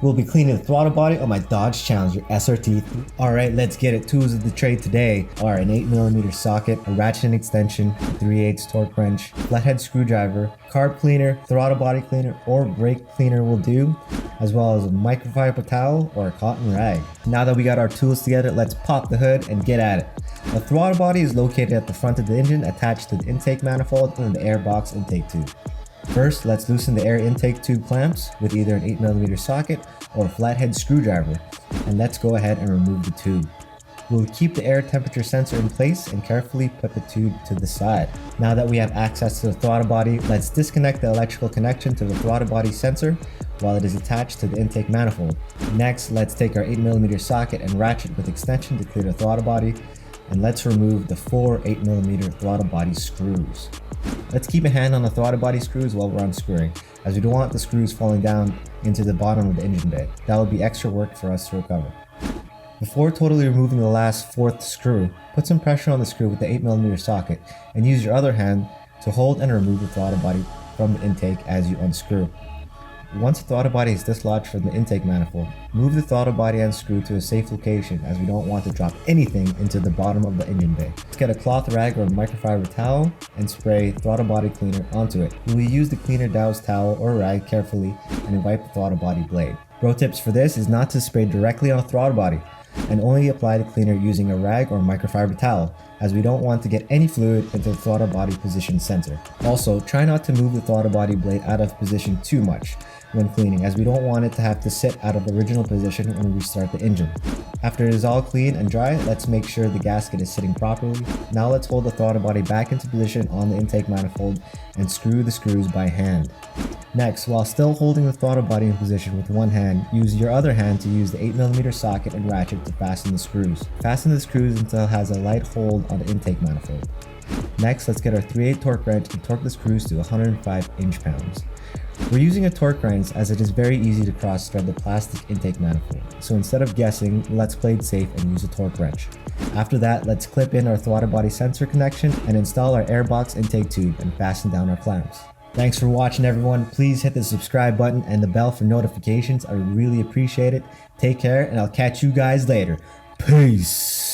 We'll be cleaning the throttle body on my Dodge Challenger SRT. Alright, let's get it. Tools of the trade today are an 8mm socket, a ratchet and extension, a 3/8 torque wrench, flathead screwdriver, carb cleaner, throttle body cleaner, or brake cleaner will do, as well as a microfiber towel or a cotton rag. Now that we got our tools together, let's pop the hood and get at it. The throttle body is located at the front of the engine, attached to the intake manifold and the air box intake tube. First, let's loosen the air intake tube clamps with either an 8mm socket or a flathead screwdriver, and let's go ahead and remove the tube. We'll keep the air temperature sensor in place and carefully put the tube to the side. Now that we have access to the throttle body, let's disconnect the electrical connection to the throttle body sensor while it is attached to the intake manifold. Next, let's take our 8mm socket and ratchet with extension to clear the throttle body, and let's remove the 4 8mm throttle body screws. Let's keep a hand on the throttle body screws while we're unscrewing, as we don't want the screws falling down into the bottom of the engine bay. That would be extra work for us to recover. Before totally removing the last 4th screw, put some pressure on the screw with the 8mm socket and use your other hand to hold and remove the throttle body from the intake as you unscrew. Once the throttle body is dislodged from the intake manifold, move the throttle body and screw to a safe location, as we don't want to drop anything into the bottom of the engine bay. Let's get a cloth rag or a microfiber towel and spray throttle body cleaner onto it. We will use the cleaner doused towel or rag carefully and wipe the throttle body blade. Pro tips for this is not to spray directly on the throttle body, and only apply the cleaner using a rag or microfiber towel, as we don't want to get any fluid into the throttle body position sensor. Also, try not to move the throttle body blade out of position too much when cleaning, as we don't want it to have to sit out of the original position when we start the engine. After it is all clean and dry, let's make sure the gasket is sitting properly. Now let's hold the throttle body back into position on the intake manifold and screw the screws by hand. Next, while still holding the throttle body in position with one hand, use your other hand to use the 8mm socket and ratchet to fasten the screws. Fasten the screws until it has a light hold on the intake manifold. Next, let's get our 3/8 torque wrench and torque the screws to 105 inch-pounds. We're using a torque wrench as it is very easy to cross-thread the plastic intake manifold, so instead of guessing, let's play it safe and use a torque wrench. After that, let's clip in our throttle body sensor connection and install our airbox intake tube and fasten down our clamps. Thanks for watching, everyone. Please hit the subscribe button and the bell for notifications. I really appreciate it. Take care, and I'll catch you guys later. Peace.